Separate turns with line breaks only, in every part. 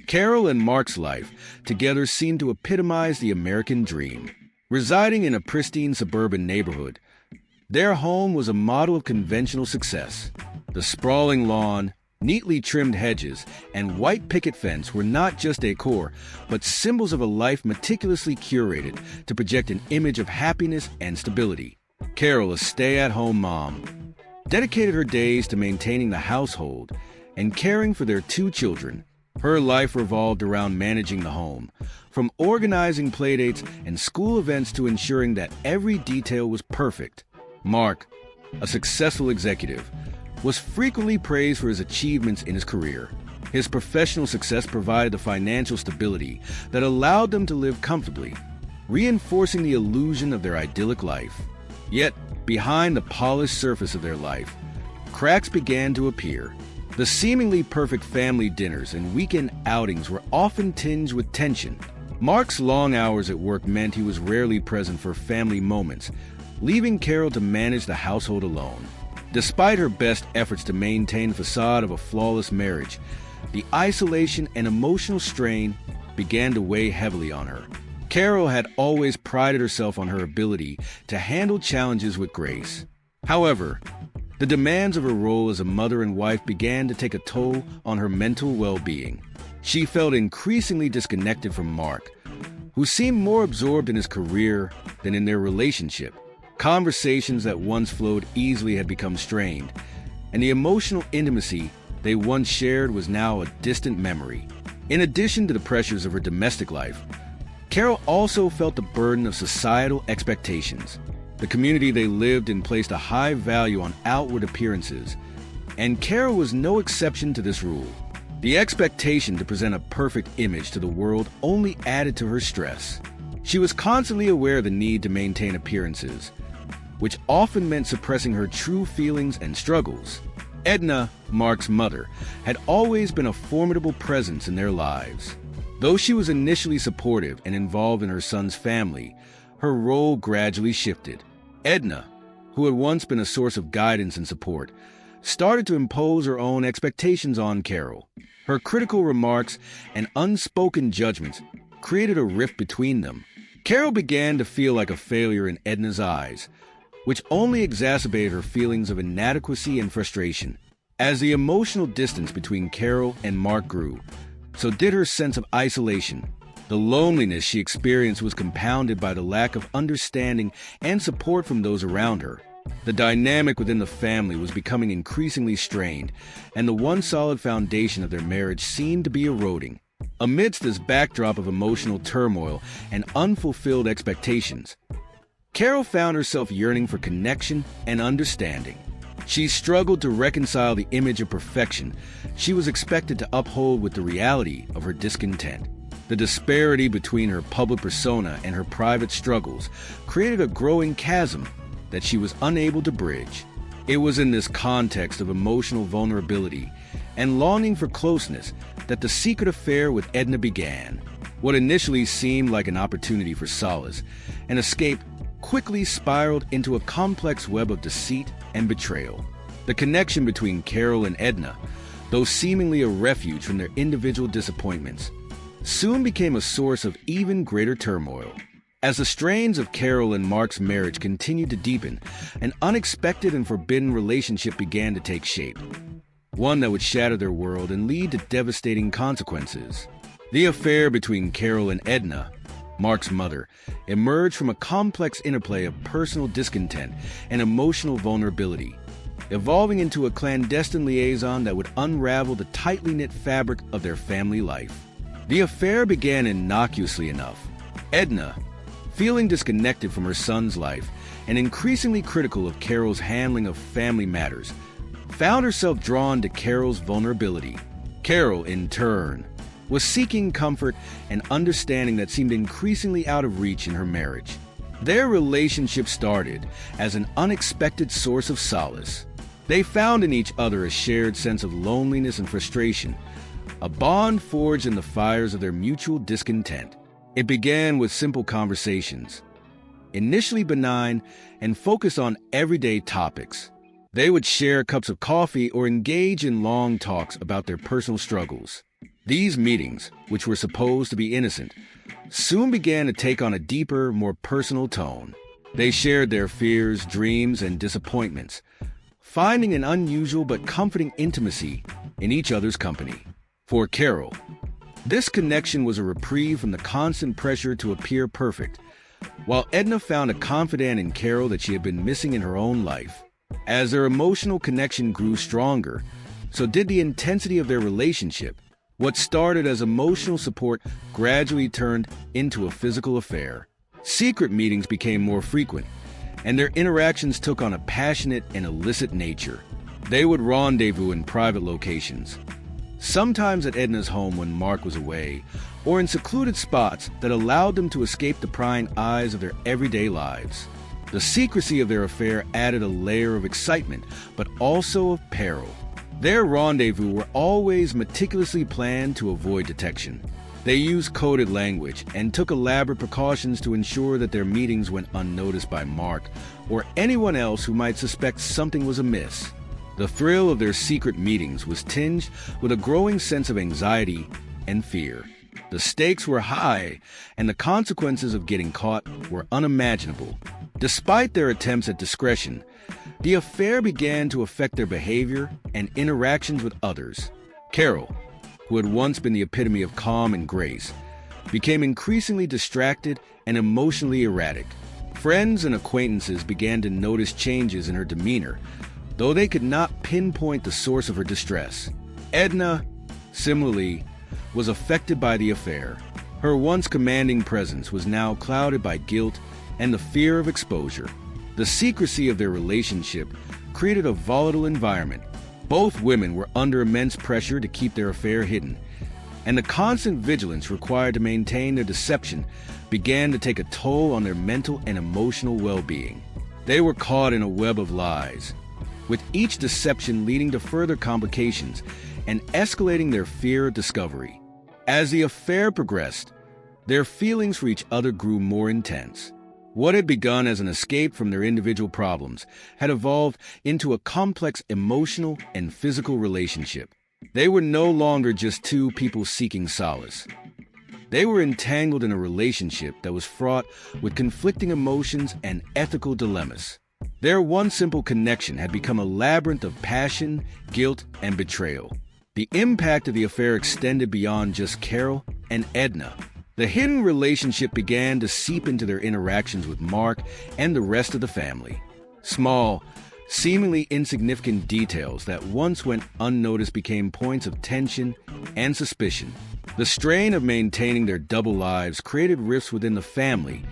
Carol and Mark's life together seemed to epitomize the American dream. Residing in a pristine suburban neighborhood, their home was a model of conventional success. The sprawling lawn, neatly trimmed hedges, and white picket fence were not just decor, but symbols of a life meticulously curated to project an image of happiness and stability. Carol, a stay-at-home mom, dedicated her days to maintaining the household and caring for their two children. Her life revolved around managing the home, from organizing playdates and school events to ensuring that every detail was perfect. Mark, a successful executive, was frequently praised for his achievements in his career. His professional success provided the financial stability that allowed them to live comfortably, reinforcing the illusion of their idyllic life. Yet, behind the polished surface of their life, cracks began to appear. The seemingly perfect family dinners and weekend outings were often tinged with tension. Mark's long hours at work meant he was rarely present for family moments, leaving Carol to manage the household alone. Despite her best efforts to maintain the facade of a flawless marriage, the isolation and emotional strain began to weigh heavily on her. Carol had always prided herself on her ability to handle challenges with grace. However, the demands of her role as a mother and wife began to take a toll on her mental well-being. She felt increasingly disconnected from Mark, who seemed more absorbed in his career than in their relationship. Conversations that once flowed easily had become strained, and the emotional intimacy they once shared was now a distant memory. In addition to the pressures of her domestic life, Carol also felt the burden of societal expectations. The community they lived in placed a high value on outward appearances, and Carol was no exception to this rule. The expectation to present a perfect image to the world only added to her stress. She was constantly aware of the need to maintain appearances, which often meant suppressing her true feelings and struggles. Edna, Mark's mother, had always been a formidable presence in their lives. Though she was initially supportive and involved in her son's family, her role gradually shifted. Edna, who had once been a source of guidance and support, started to impose her own expectations on Carol. Her critical remarks and unspoken judgments created a rift between them. Carol began to feel like a failure in Edna's eyes, which only exacerbated her feelings of inadequacy and frustration. As the emotional distance between Carol and Mark grew, so did her sense of isolation. The loneliness she experienced was compounded by the lack of understanding and support from those around her. The dynamic within the family was becoming increasingly strained, and the once solid foundation of their marriage seemed to be eroding. Amidst this backdrop of emotional turmoil and unfulfilled expectations, Carol found herself yearning for connection and understanding. She struggled to reconcile the image of perfection she was expected to uphold with the reality of her discontent. The disparity between her public persona and her private struggles created a growing chasm that she was unable to bridge. It was in this context of emotional vulnerability and longing for closeness that the secret affair with Edna began. What initially seemed like an opportunity for solace and escape quickly spiraled into a complex web of deceit and betrayal. The connection between Carol and Edna, though seemingly a refuge from their individual disappointments, soon became a source of even greater turmoil. As the strains of Carol and Mark's marriage continued to deepen, an unexpected and forbidden relationship began to take shape, one that would shatter their world and lead to devastating consequences. The affair between Carol and Edna, Mark's mother, emerged from a complex interplay of personal discontent and emotional vulnerability, evolving into a clandestine liaison that would unravel the tightly knit fabric of their family life. The affair began innocuously enough. Edna, feeling disconnected from her son's life and increasingly critical of Carol's handling of family matters, found herself drawn to Carol's vulnerability. Carol, in turn, was seeking comfort and understanding that seemed increasingly out of reach in her marriage. Their relationship started as an unexpected source of solace. They found in each other a shared sense of loneliness and frustration, a bond forged in the fires of their mutual discontent. It began with simple conversations, initially benign and focused on everyday topics. They would share cups of coffee or engage in long talks about their personal struggles. These meetings, which were supposed to be innocent, soon began to take on a deeper, more personal tone. They shared their fears, dreams, and disappointments, finding an unusual but comforting intimacy in each other's company. For Carol, this connection was a reprieve from the constant pressure to appear perfect, while Edna found a confidant in Carol that she had been missing in her own life. As their emotional connection grew stronger, so did the intensity of their relationship. What started as emotional support gradually turned into a physical affair. Secret meetings became more frequent, and their interactions took on a passionate and illicit nature. They would rendezvous in private locations, sometimes at Edna's home when Mark was away, or in secluded spots that allowed them to escape the prying eyes of their everyday lives. The secrecy of their affair added a layer of excitement, but also of peril. Their rendezvous were always meticulously planned to avoid detection. They used coded language and took elaborate precautions to ensure that their meetings went unnoticed by Mark or anyone else who might suspect something was amiss. The thrill of their secret meetings was tinged with a growing sense of anxiety and fear. The stakes were high, and the consequences of getting caught were unimaginable. Despite their attempts at discretion, the affair began to affect their behavior and interactions with others. Carol, who had once been the epitome of calm and grace, became increasingly distracted and emotionally erratic. Friends and acquaintances began to notice changes in her demeanor, though they could not pinpoint the source of her distress. Edna, similarly, was affected by the affair. Her once commanding presence was now clouded by guilt and the fear of exposure. The secrecy of their relationship created a volatile environment. Both women were under immense pressure to keep their affair hidden, and the constant vigilance required to maintain their deception began to take a toll on their mental and emotional well-being. They were caught in a web of lies, with each deception leading to further complications and escalating their fear of discovery. As the affair progressed, their feelings for each other grew more intense. What had begun as an escape from their individual problems had evolved into a complex emotional and physical relationship. They were no longer just two people seeking solace. They were entangled in a relationship that was fraught with conflicting emotions and ethical dilemmas. Their one simple connection had become a labyrinth of passion, guilt, and betrayal. The impact of the affair extended beyond just Carol and Edna. The hidden relationship began to seep into their interactions with Mark and the rest of the family. Small, seemingly insignificant details that once went unnoticed became points of tension and suspicion. The strain of maintaining their double lives created rifts within the family,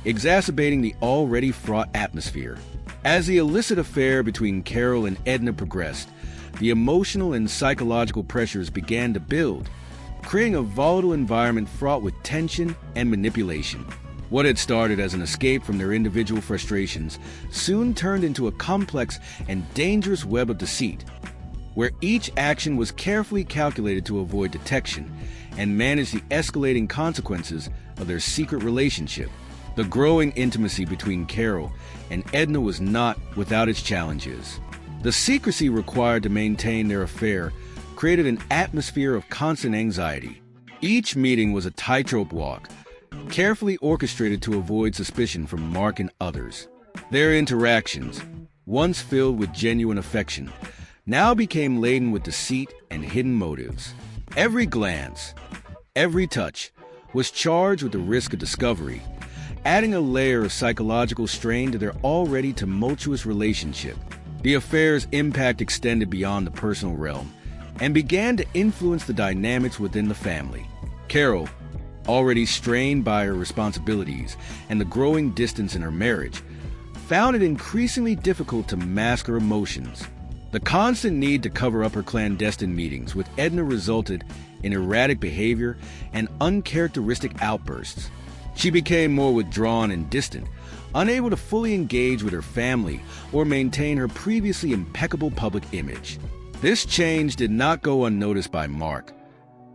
exacerbating the already fraught atmosphere. As the illicit affair between Carol and Edna progressed, the emotional and psychological pressures began to build, creating a volatile environment fraught with tension and manipulation. What had started as an escape from their individual frustrations soon turned into a complex and dangerous web of deceit, where each action was carefully calculated to avoid detection and manage the escalating consequences of their secret relationship. The growing intimacy between Carol and Edna was not without its challenges. The secrecy required to maintain their affair created an atmosphere of constant anxiety. Each meeting was a tightrope walk, carefully orchestrated to avoid suspicion from Mark and others. Their interactions, once filled with genuine affection, now became laden with deceit and hidden motives. Every glance, every touch, was charged with the risk of discovery, adding a layer of psychological strain to their already tumultuous relationship. The affair's impact extended beyond the personal realm and began to influence the dynamics within the family. Carol, already strained by her responsibilities and the growing distance in her marriage, found it increasingly difficult to mask her emotions. The constant need to cover up her clandestine meetings with Edna resulted in erratic behavior and uncharacteristic outbursts. She became more withdrawn and distant, unable to fully engage with her family or maintain her previously impeccable public image. This change did not go unnoticed by Mark,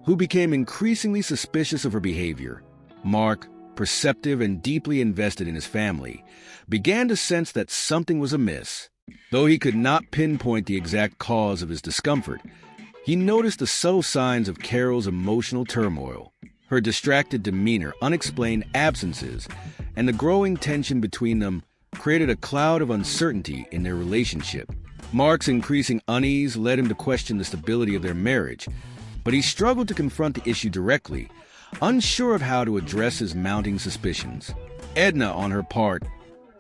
who became increasingly suspicious of her behavior. Mark, perceptive and deeply invested in his family, began to sense that something was amiss. Though he could not pinpoint the exact cause of his discomfort, He noticed the subtle signs of Carol's emotional turmoil, her distracted demeanor, unexplained absences, and the growing tension between them created a cloud of uncertainty in their relationship. Mark's increasing unease led him to question the stability of their marriage, but he struggled to confront the issue directly, unsure of how to address his mounting suspicions. Edna, on her part,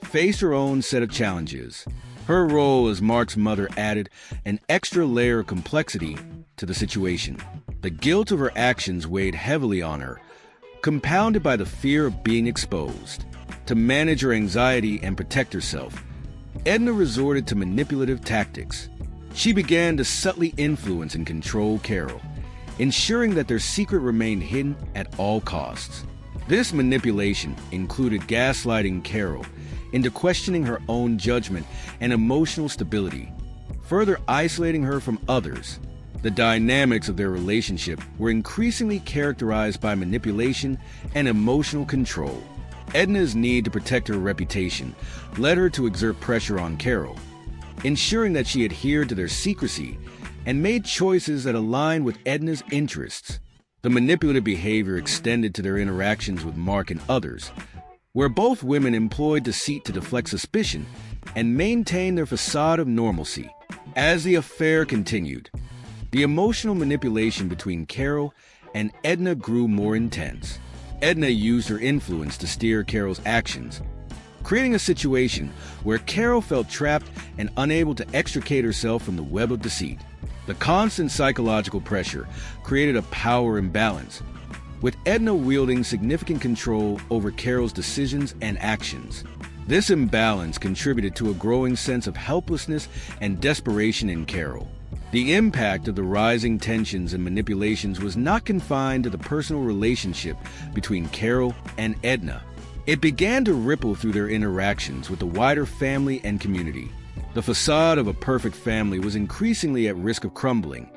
faced her own set of challenges. Her role as Mark's mother added an extra layer of complexity to the situation. The guilt of her actions weighed heavily on her, compounded by the fear of being exposed. To manage her anxiety and protect herself, Edna resorted to manipulative tactics. She began to subtly influence and control Carol, ensuring that their secret remained hidden at all costs. This manipulation included gaslighting Carol into questioning her own judgment and emotional stability, further isolating her from others. The dynamics of their relationship were increasingly characterized by manipulation and emotional control. Edna's need to protect her reputation led her to exert pressure on Carol, ensuring that she adhered to their secrecy and made choices that aligned with Edna's interests. The manipulative behavior extended to their interactions with Mark and others, where both women employed deceit to deflect suspicion and maintain their facade of normalcy. As the affair continued, the emotional manipulation between Carol and Edna grew more intense. Edna used her influence to steer Carol's actions, creating a situation where Carol felt trapped and unable to extricate herself from the web of deceit. The constant psychological pressure created a power imbalance, with Edna wielding significant control over Carol's decisions and actions. This imbalance contributed to a growing sense of helplessness and desperation in Carol. The impact of the rising tensions and manipulations was not confined to the personal relationship between Carol and Edna. It began to ripple through their interactions with the wider family and community. The facade of a perfect family was increasingly at risk of crumbling,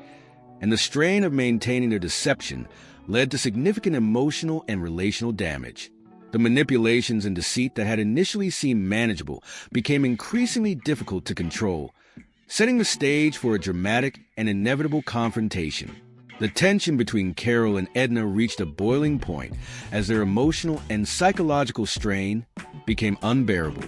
and the strain of maintaining their deception led to significant emotional and relational damage. The manipulations and deceit that had initially seemed manageable became increasingly difficult to control, setting the stage for a dramatic and inevitable confrontation. The tension between Carol and Edna reached a boiling point as their emotional and psychological strain became unbearable.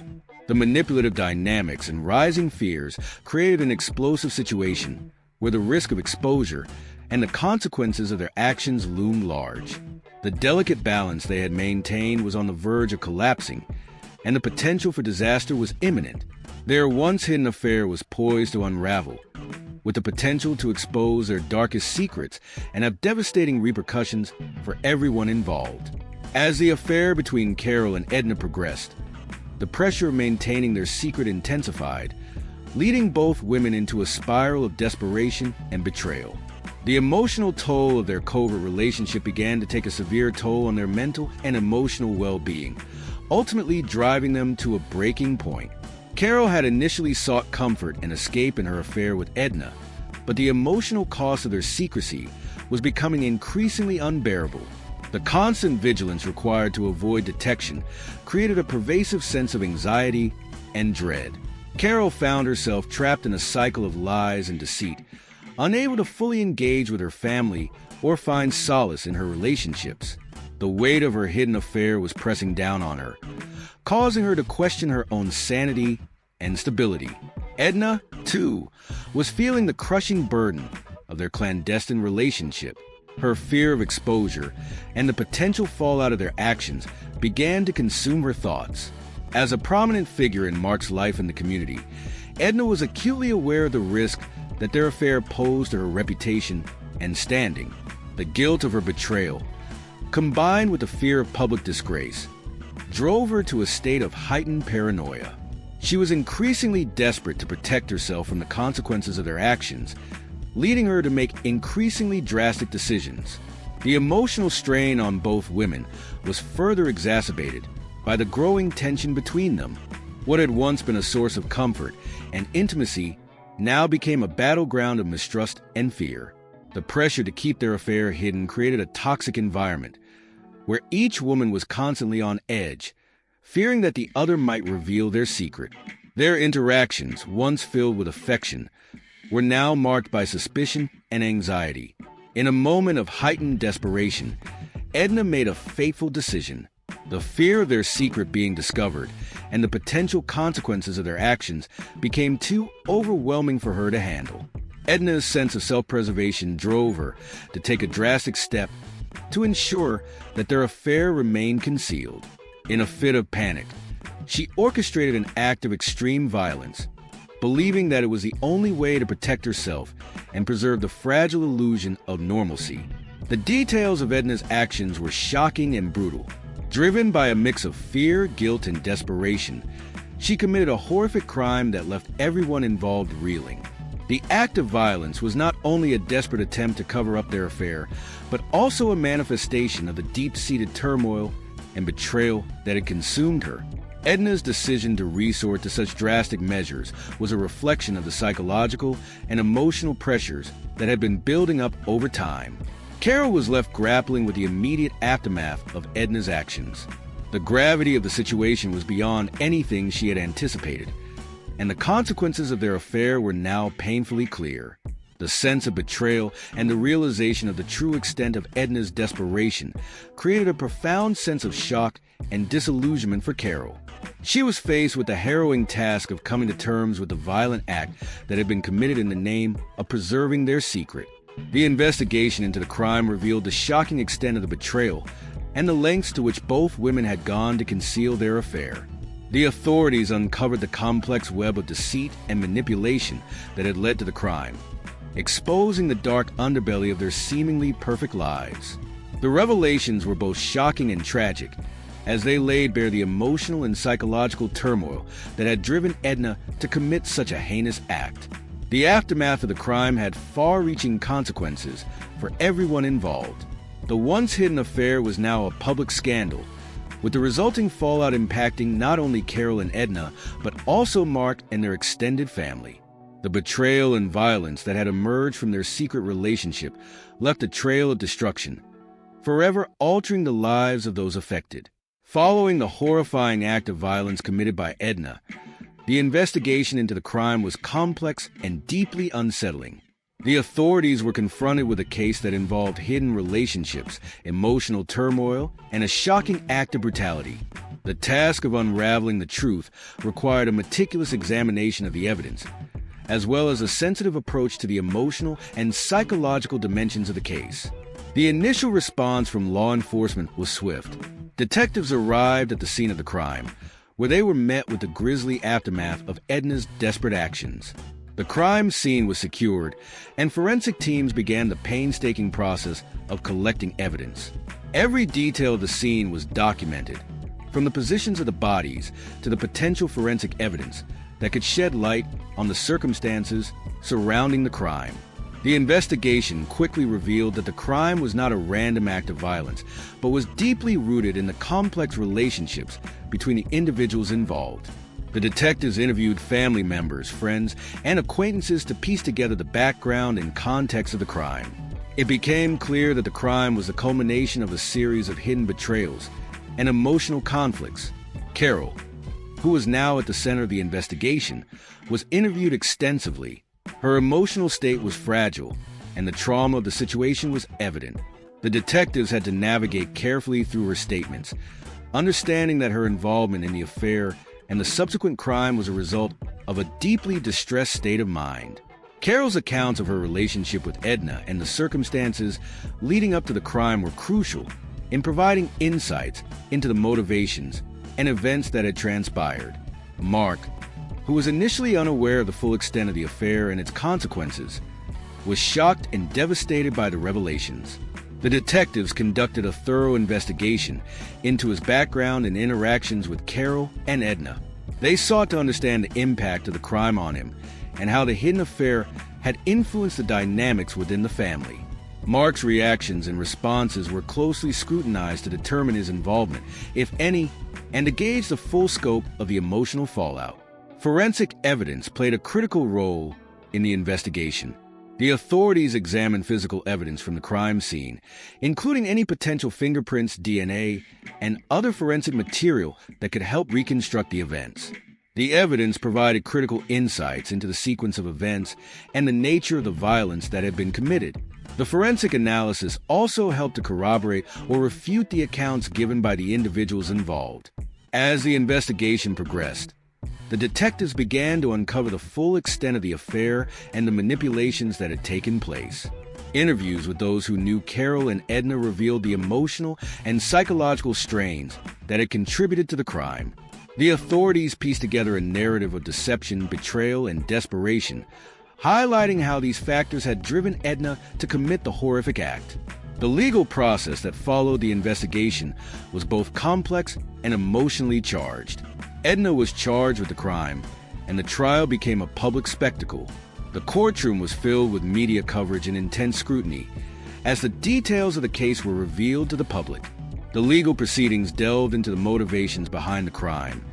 The manipulative dynamics and rising fears created an explosive situation where the risk of exposure and the consequences of their actions loomed large. The delicate balance they had maintained was on the verge of collapsing, and the potential for disaster was imminent. Their once-hidden affair was poised to unravel, with the potential to expose their darkest secrets and have devastating repercussions for everyone involved. As the affair between Carol and Edna progressed, the pressure of maintaining their secret intensified, leading both women into a spiral of desperation and betrayal. The emotional toll of their covert relationship began to take a severe toll on their mental and emotional well-being, ultimately driving them to a breaking point. Carol had initially sought comfort and escape in her affair with Edna, but the emotional cost of their secrecy was becoming increasingly unbearable. The constant vigilance required to avoid detection created a pervasive sense of anxiety and dread. Carol found herself trapped in a cycle of lies and deceit, unable to fully engage with her family or find solace in her relationships. The weight of her hidden affair was pressing down on her, causing her to question her own sanity and stability. Edna, too, was feeling the crushing burden of their clandestine relationship. Her fear of exposure and the potential fallout of their actions began to consume her thoughts. As a prominent figure in Mark's life in the community, Edna was acutely aware of the risk that their affair posed to her reputation and standing. The guilt of her betrayal, combined with the fear of public disgrace, drove her to a state of heightened paranoia. She was increasingly desperate to protect herself from the consequences of their actions, leading her to make increasingly drastic decisions. The emotional strain on both women was further exacerbated by the growing tension between them. What had once been a source of comfort and intimacy now became a battleground of mistrust and fear. The pressure to keep their affair hidden created a toxic environment where each woman was constantly on edge, fearing that the other might reveal their secret. Their interactions, once filled with affection, were now marked by suspicion and anxiety. In a moment of heightened desperation, Edna made a fateful decision. The fear of their secret being discovered and the potential consequences of their actions became too overwhelming for her to handle. Edna's sense of self-preservation drove her to take a drastic step to ensure that their affair remained concealed. In a fit of panic, she orchestrated an act of extreme violence, believing that it was the only way to protect herself and preserve the fragile illusion of normalcy. The details of Edna's actions were shocking and brutal. Driven by a mix of fear, guilt, and desperation, she committed a horrific crime that left everyone involved reeling. The act of violence was not only a desperate attempt to cover up their affair, but also a manifestation of the deep-seated turmoil and betrayal that had consumed her. Edna's decision to resort to such drastic measures was a reflection of the psychological and emotional pressures that had been building up over time. Carol was left grappling with the immediate aftermath of Edna's actions. The gravity of the situation was beyond anything she had anticipated, and the consequences of their affair were now painfully clear. The sense of betrayal and the realization of the true extent of Edna's desperation created a profound sense of shock and disillusionment for Carol. She was faced with the harrowing task of coming to terms with the violent act that had been committed in the name of preserving their secret. The investigation into the crime revealed the shocking extent of the betrayal and the lengths to which both women had gone to conceal their affair. The authorities uncovered the complex web of deceit and manipulation that had led to the crime, exposing the dark underbelly of their seemingly perfect lives. The revelations were both shocking and tragic, as they laid bare the emotional and psychological turmoil that had driven Edna to commit such a heinous act. The aftermath of the crime had far-reaching consequences for everyone involved. The once-hidden affair was now a public scandal, with the resulting fallout impacting not only Carol and Edna, but also Mark and their extended family. The betrayal and violence that had emerged from their secret relationship left a trail of destruction, forever altering the lives of those affected. Following the horrifying act of violence committed by Edna, the investigation into the crime was complex and deeply unsettling. The authorities were confronted with a case that involved hidden relationships, emotional turmoil, and a shocking act of brutality. The task of unraveling the truth required a meticulous examination of the evidence, as well as a sensitive approach to the emotional and psychological dimensions of the case. The initial response from law enforcement was swift. Detectives arrived at the scene of the crime, where they were met with the grisly aftermath of Edna's desperate actions. The crime scene was secured, and forensic teams began the painstaking process of collecting evidence. Every detail of the scene was documented, from the positions of the bodies to the potential forensic evidence that could shed light on the circumstances surrounding the crime. The investigation quickly revealed that the crime was not a random act of violence, but was deeply rooted in the complex relationships between the individuals involved. The detectives interviewed family members, friends, and acquaintances to piece together the background and context of the crime. It became clear that the crime was the culmination of a series of hidden betrayals and emotional conflicts. Carol, who was now at the center of the investigation, was interviewed extensively. Her emotional state was fragile, and the trauma of the situation was evident. The detectives had to navigate carefully through her statements, understanding that her involvement in the affair and the subsequent crime was a result of a deeply distressed state of mind. Carol's accounts of her relationship with Edna and the circumstances leading up to the crime were crucial in providing insights into the motivations and events that had transpired. Mark, who was initially unaware of the full extent of the affair and its consequences, was shocked and devastated by the revelations. The detectives conducted a thorough investigation into his background and interactions with Carol and Edna. They sought to understand the impact of the crime on him and how the hidden affair had influenced the dynamics within the family. Mark's reactions and responses were closely scrutinized to determine his involvement, if any, and to gauge the full scope of the emotional fallout. Forensic evidence played a critical role in the investigation. The authorities examined physical evidence from the crime scene, including any potential fingerprints, DNA, and other forensic material that could help reconstruct the events. The evidence provided critical insights into the sequence of events and the nature of the violence that had been committed. The forensic analysis also helped to corroborate or refute the accounts given by the individuals involved. As the investigation progressed, the detectives began to uncover the full extent of the affair and the manipulations that had taken place. Interviews with those who knew Carol and Edna revealed the emotional and psychological strains that had contributed to the crime. The authorities pieced together a narrative of deception, betrayal, and desperation, highlighting how these factors had driven Edna to commit the horrific act. The legal process that followed the investigation was both complex and emotionally charged. Edna was charged with the crime, and the trial became a public spectacle. The courtroom was filled with media coverage and intense scrutiny, as the details of the case were revealed to the public. The legal proceedings delved into the motivations behind the crime,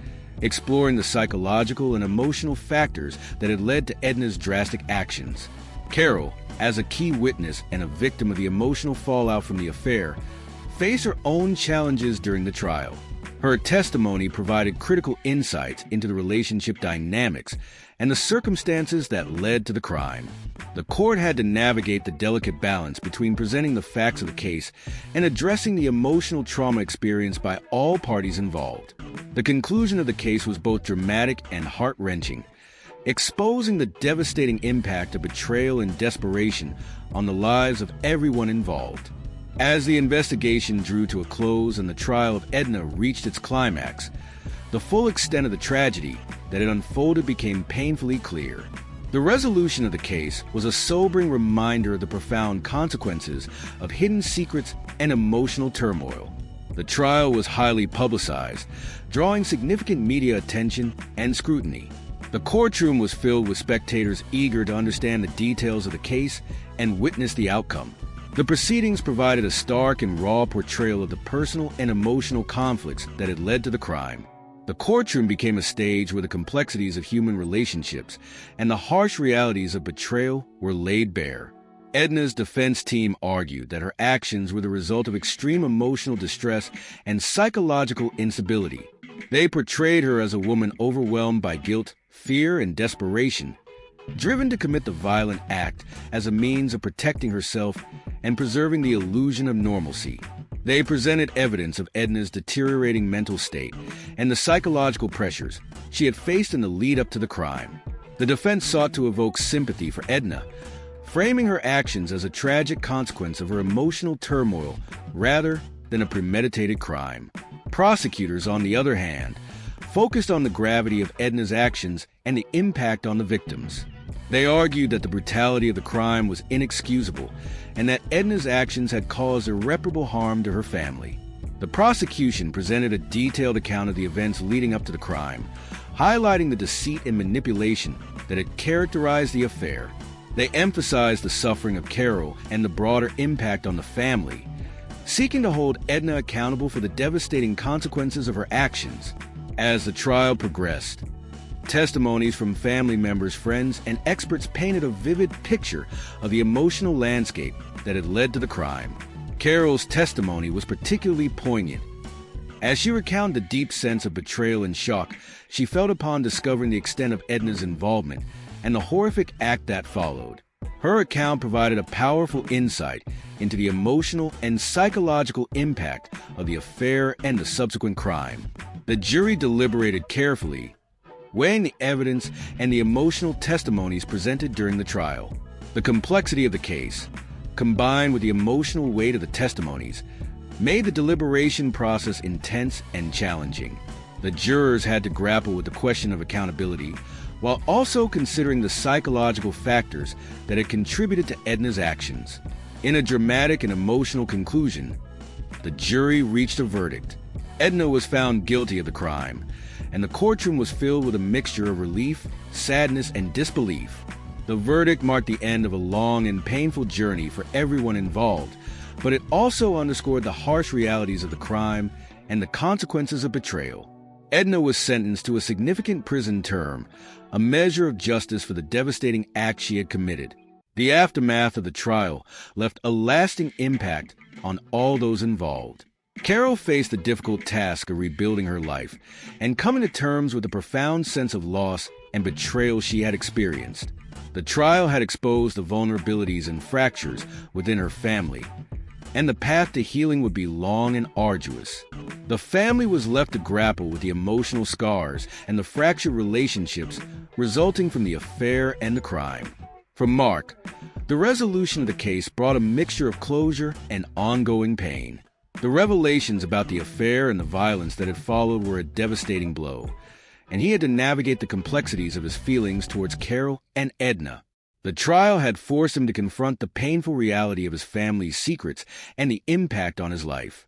exploring the psychological and emotional factors that had led to Edna's drastic actions. Carol, as a key witness and a victim of the emotional fallout from the affair, faced her own challenges during the trial. Her testimony provided critical insights into the relationship dynamics and the circumstances that led to the crime. The court had to navigate the delicate balance between presenting the facts of the case and addressing the emotional trauma experienced by all parties involved. The conclusion of the case was both dramatic and heart-wrenching, exposing the devastating impact of betrayal and desperation on the lives of everyone involved. As the investigation drew to a close and the trial of Edna reached its climax, the full extent of the tragedy that had unfolded became painfully clear. The resolution of the case was a sobering reminder of the profound consequences of hidden secrets and emotional turmoil. The trial was highly publicized, drawing significant media attention and scrutiny. The courtroom was filled with spectators eager to understand the details of the case and witness the outcome. The proceedings provided a stark and raw portrayal of the personal and emotional conflicts that had led to the crime. The courtroom became a stage where the complexities of human relationships and the harsh realities of betrayal were laid bare. Edna's defense team argued that her actions were the result of extreme emotional distress and psychological instability. They portrayed her as a woman overwhelmed by guilt, fear, and desperation, driven to commit the violent act as a means of protecting herself and preserving the illusion of normalcy. They presented evidence of Edna's deteriorating mental state and the psychological pressures she had faced in the lead-up to the crime. The defense sought to evoke sympathy for Edna, framing her actions as a tragic consequence of her emotional turmoil rather than a premeditated crime. Prosecutors, on the other hand, focused on the gravity of Edna's actions and the impact on the victims. They argued that the brutality of the crime was inexcusable and that Edna's actions had caused irreparable harm to her family. The prosecution presented a detailed account of the events leading up to the crime, highlighting the deceit and manipulation that had characterized the affair. They emphasized the suffering of Carol and the broader impact on the family, seeking to hold Edna accountable for the devastating consequences of her actions. As the trial progressed, testimonies from family members, friends, and experts painted a vivid picture of the emotional landscape that had led to the crime. Carol's testimony was particularly poignant, as she recounted the deep sense of betrayal and shock she felt upon discovering the extent of Edna's involvement and the horrific act that followed. Her account provided a powerful insight into the emotional and psychological impact of the affair and the subsequent crime. The jury deliberated carefully, weighing the evidence and the emotional testimonies presented during the trial. The complexity of the case, combined with the emotional weight of the testimonies, made the deliberation process intense and challenging. The jurors had to grapple with the question of accountability, while also considering the psychological factors that had contributed to Edna's actions. In a dramatic and emotional conclusion, the jury reached a verdict. Edna was found guilty of the crime, and the courtroom was filled with a mixture of relief, sadness, and disbelief. The verdict marked the end of a long and painful journey for everyone involved, but it also underscored the harsh realities of the crime and the consequences of betrayal. Edna was sentenced to a significant prison term, a measure of justice for the devastating act she had committed. The aftermath of the trial left a lasting impact on all those involved. Carol faced the difficult task of rebuilding her life and coming to terms with the profound sense of loss and betrayal she had experienced. The trial had exposed the vulnerabilities and fractures within her family, and the path to healing would be long and arduous. The family was left to grapple with the emotional scars and the fractured relationships resulting from the affair and the crime. For Mark, the resolution of the case brought a mixture of closure and ongoing pain. The revelations about the affair and the violence that had followed were a devastating blow, and he had to navigate the complexities of his feelings towards Carol and Edna. The trial had forced him to confront the painful reality of his family's secrets and the impact on his life.